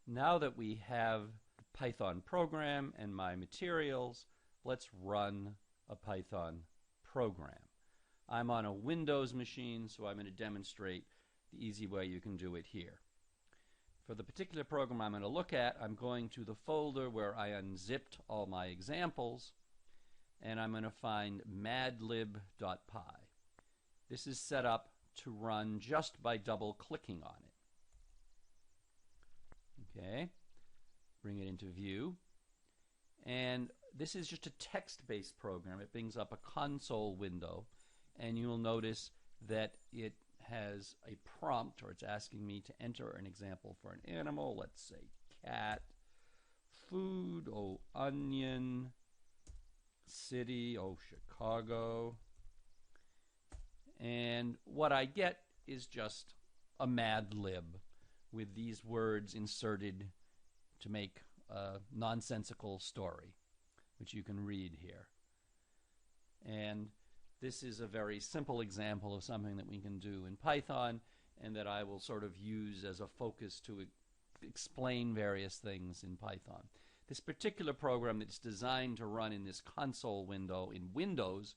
Now that we have the Python program and my materials, let's run a Python program. I'm on a Windows machine, so I'm going to demonstrate the easy way you can do it here. For the particular program I'm going to look at, I'm going to the folder where I unzipped all my examples, and I'm going to find madlib.py. This is set up to run just by double-clicking on it. Okay, bring it into view. And this is just a text-based program. It brings up a console window, and you'll notice that it has a prompt, or it's asking me to enter an example for an animal. Let's say cat, food, oh, onion, city, oh, Chicago. And what I get is just a Mad Lib with these words inserted to make a nonsensical story, which you can read here. And this is a very simple example of something that we can do in Python, and that I will sort of use as a focus to explain various things in Python. This particular program that's designed to run in this console window in Windows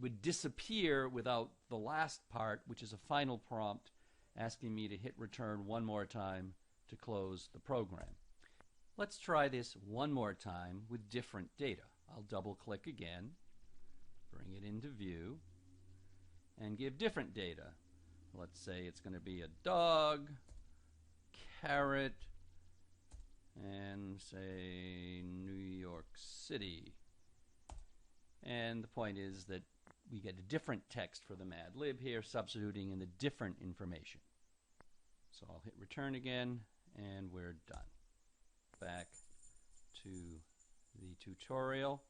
would disappear without the last part, which is a final prompt asking me to hit return one more time to close the program. Let's try this one more time with different data. I'll double click again, bring it into view, and give different data. Let's say it's going to be a dog, carrot, and say New York City. And the point is that we get a different text for the Mad Lib here, substituting in the different information. So I'll hit return again, and we're done. Back to the tutorial.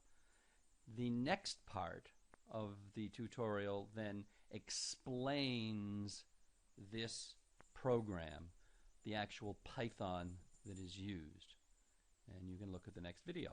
The next part of the tutorial then explains this program, the actual Python that is used. And you can look at the next video.